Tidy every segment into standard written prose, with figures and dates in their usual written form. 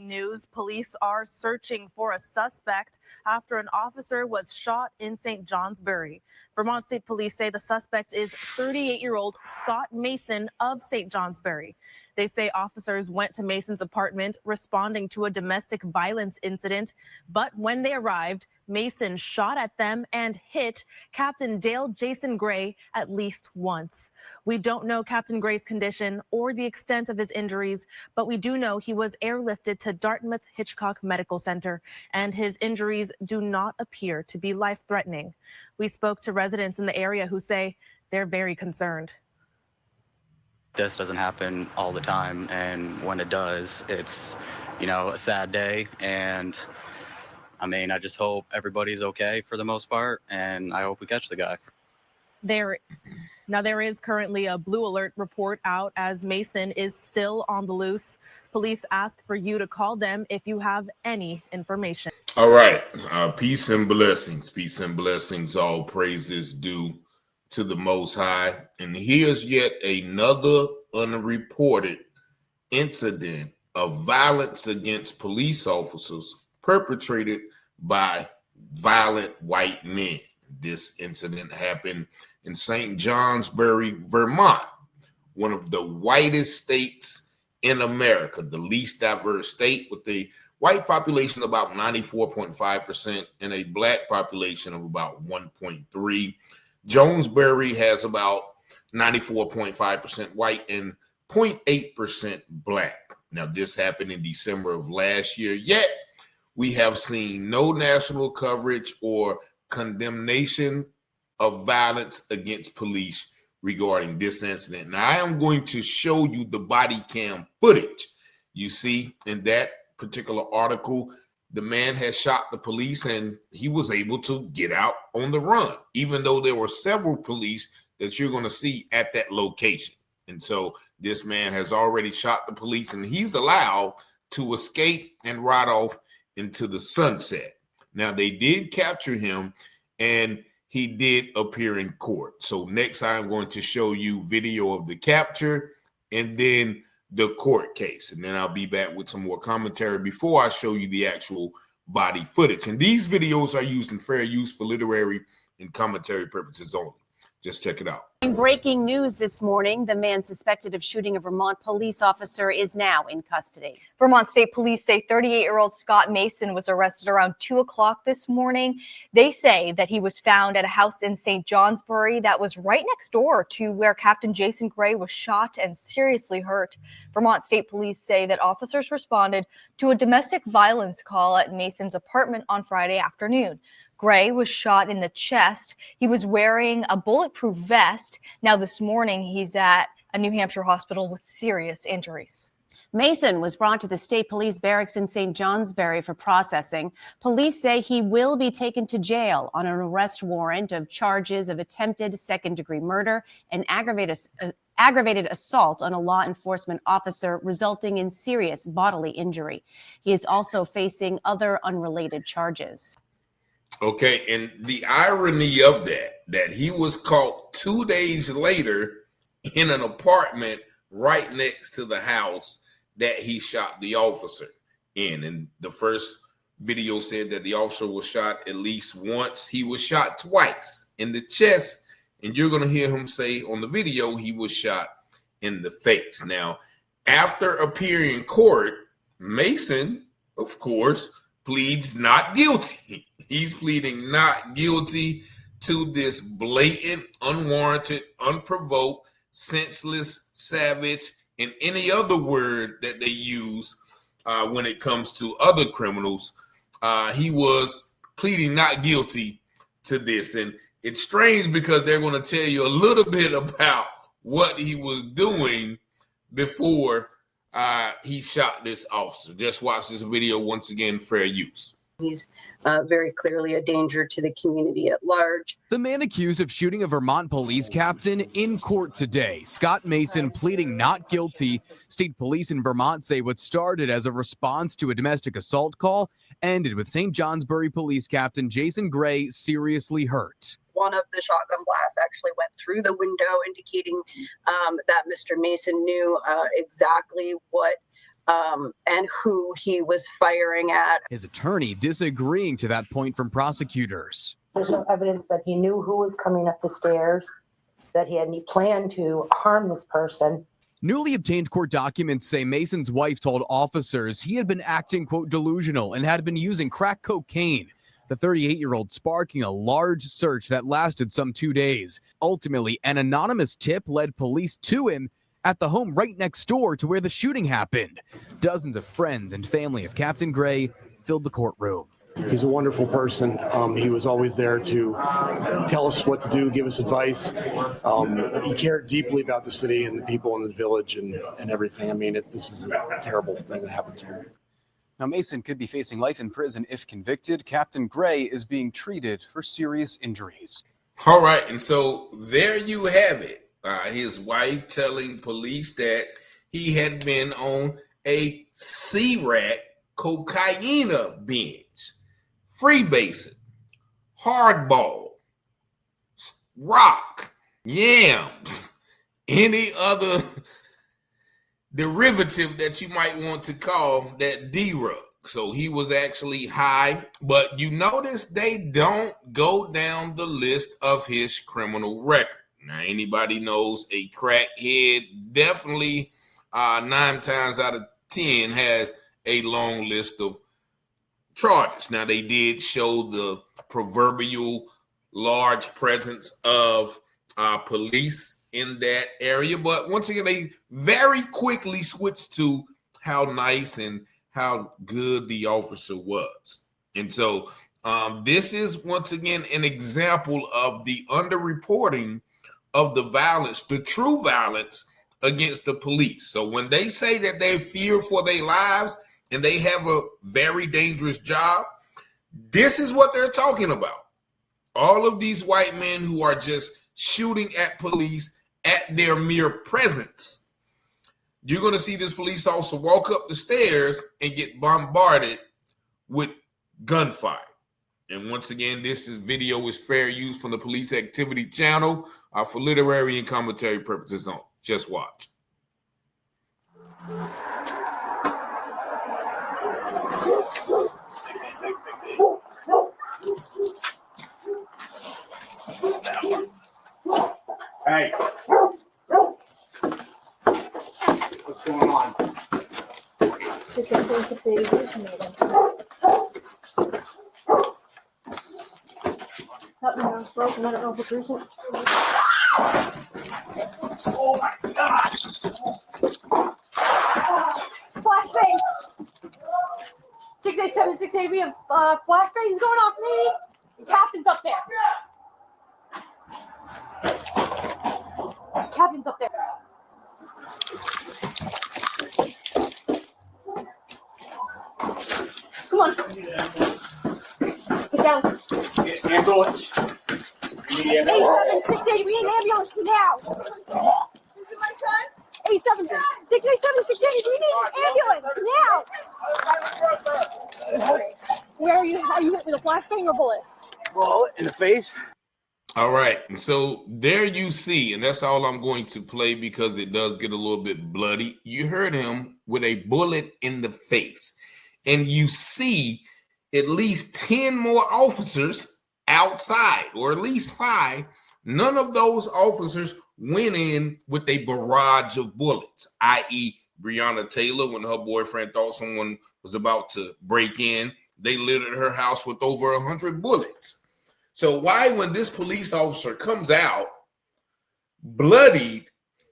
News, police are searching for a suspect after an officer was shot in St. Johnsbury. Vermont State Police say the suspect is 38-year-old Scott Mason of St. Johnsbury. They say officers went to Mason's apartment responding to a domestic violence incident, but when they arrived, Mason shot at them and hit Captain Dale Jason Gray at least once. We don't know Captain Gray's condition or the extent of his injuries, but we do know he was airlifted to Dartmouth Hitchcock Medical Center, and his injuries do not appear to be life-threatening. We spoke to residents in the area who say they're very concerned. This doesn't happen all the time, and when it does, it's, a sad day. And I just hope everybody's okay for the most part, and I hope we catch the guy. There is currently a blue alert report out as Mason is still on the loose. Police ask for you to call them if you have any information. All right. Peace and blessings. Peace and blessings. All praises due to the Most High. And here's yet another unreported incident of violence against police officers perpetrated by violent white men. This incident happened in St. Johnsbury, Vermont, one of the whitest states in America, the least diverse state, with a white population of about 94.5% and a black population of about 1.3%. Johnsbury has about 94.5% white and 0.8% black. Now, this happened in December of last year, yet we have seen no national coverage or condemnation of violence against police regarding this incident. Now, I am going to show you the body cam footage. You see, in that particular article, the man has shot the police and he was able to get out on the run, even though there were several police that you're going to see at that location. And so this man has already shot the police and he's allowed to escape and ride off into the sunset. Now, they did capture him and he did appear in court. So next I'm going to show you video of the capture and then the court case. And then I'll be back with some more commentary before I show you the actual body footage. And these videos are used in fair use for literary and commentary purposes only. Just check it out. Breaking news this morning, the man suspected of shooting a Vermont police officer is now in custody. Vermont State Police say 38-year-old Scott Mason was arrested around 2 o'clock this morning. They say that he was found at a house in St. Johnsbury that was right next door to where Captain Jason Gray was shot and seriously hurt. Vermont State Police say that officers responded to a domestic violence call at Mason's apartment on Friday afternoon. Gray was shot in the chest. He was wearing a bulletproof vest. Now this morning, he's at a New Hampshire hospital with serious injuries. Mason was brought to the state police barracks in St. Johnsbury for processing. Police say he will be taken to jail on an arrest warrant of charges of attempted second-degree murder and aggravated assault on a law enforcement officer resulting in serious bodily injury. He is also facing other unrelated charges. Okay, and the irony of that he was caught 2 days later in an apartment right next to the house that he shot the officer in. And the first video said that the officer was shot at least once. He was shot twice in the chest, and you're going to hear him say on the video he was shot in the face. Now, after appearing in court, Mason, of course, pleads not guilty. He's pleading not guilty to this blatant, unwarranted, unprovoked, senseless, savage, and any other word that they use when it comes to other criminals. He was pleading not guilty to this. And it's strange because they're going to tell you a little bit about what he was doing before he shot this officer. Just watch this video once again, fair use. He's very clearly a danger to the community at large. The man accused of shooting a Vermont police captain in court today. Scott Mason pleading not guilty. State police in Vermont say what started as a response to a domestic assault call ended with St. Johnsbury police captain Jason Gray seriously hurt. One of the shotgun blasts actually went through the window, indicating that Mr. Mason knew exactly what and who he was firing at. His attorney disagreeing to that point from prosecutors. There's no evidence that he knew who was coming up the stairs, that he had any plan to harm this person. Newly obtained court documents say Mason's wife told officers he had been acting, quote, delusional and had been using crack cocaine. The 38-year-old sparking a large search that lasted some 2 days. Ultimately, an anonymous tip led police to him at the home right next door to where the shooting happened. Dozens of friends and family of Captain Gray filled the courtroom. He's a wonderful person. He was always there to tell us what to do, give us advice. He cared deeply about the city and the people in the village and everything. I mean, this is a terrible thing that happened to him. Now, Mason could be facing life in prison if convicted. Captain Gray is being treated for serious injuries. All right, and so there you have it. His wife telling police that he had been on a C-Rack cocaine binge, freebasing, hardball, rock, yams, any other derivative that you might want to call that D-rug. So he was actually high, but you notice they don't go down the list of his criminal record. Now, anybody knows a crackhead definitely 9 times out of 10 has a long list of charges. Now, they did show the proverbial large presence of police in that area, but once again, they very quickly switched to how nice and how good the officer was. And so this is once again an example of the underreporting of the violence, the true violence against the police. So when they say that they fear for their lives and they have a very dangerous job, this is what they're talking about. All of these white men who are just shooting at police at their mere presence. You're going to see this police officer walk up the stairs and get bombarded with gunfire. And once again, this video is fair use from the Police Activity Channel for literary and commentary purposes only. Just watch. Hey. What's going on? Broken. I don't know if it's recent. Oh my gosh! Flashbang! 687, 680, we have flashbangs going off me. Captain's up there. Captain's up there. Come on. Get down. Ambulance. Yeah. 87, 680, we need an ambulance now. Is it my son? 87, 687, 680, we need an ambulance now. Where are you? Are you hit with a flashbang or bullet? Bullet in the face. All right, and so there you see, and that's all I'm going to play because it does get a little bit bloody. You heard him with a bullet in the face, and you see at least 10 more officers outside, or at least 5. None of those officers went in with a barrage of bullets, i.e. Breonna Taylor, when her boyfriend thought someone was about to break in, they littered her house with over 100 bullets. So why, when this police officer comes out bloodied,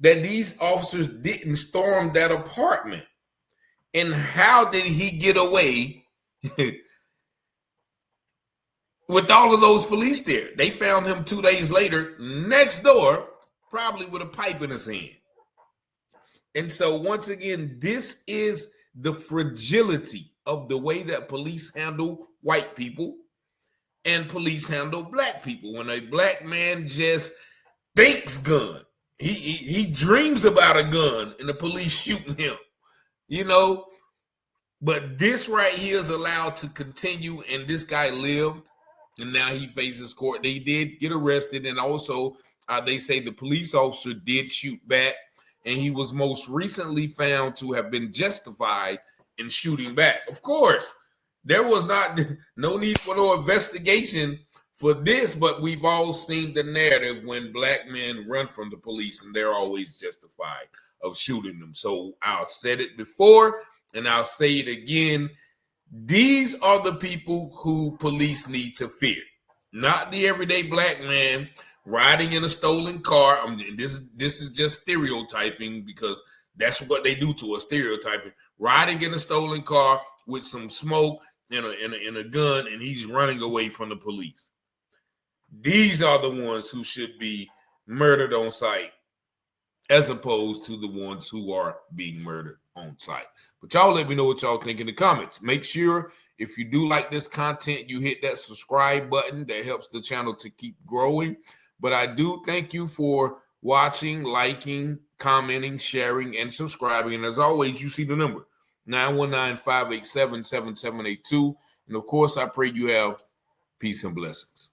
that these officers didn't storm that apartment? And how did he get away with all of those police there? They found him 2 days later next door, probably with a pipe in his hand. And so once again, this is the fragility of the way that police handle white people and police handle black people. When a black man just thinks gun, he dreams about a gun and the police shooting him, you know. But this right here is allowed to continue, and this guy lived, and now he faces court. They did get arrested, and also they say the police officer did shoot back, and he was most recently found to have been justified in shooting back. Of course, there was no need for no investigation for this, but we've all seen the narrative when black men run from the police and they're always justified of shooting them. So I'll said it before and I'll say it again. These are the people who police need to fear, not the everyday black man riding in a stolen car. I mean, this is just stereotyping because that's what they do to us, stereotyping. Riding in a stolen car with some smoke and a gun, and he's running away from the police. These are the ones who should be murdered on sight, as opposed to the ones who are being murdered on sight. But y'all let me know what y'all think in the comments. Make sure if you do like this content, you hit that subscribe button. That helps the channel to keep growing. But I do thank you for watching, liking, commenting, sharing, and subscribing. And as always, you see the number, 919-587-7782. And of course, I pray you have peace and blessings.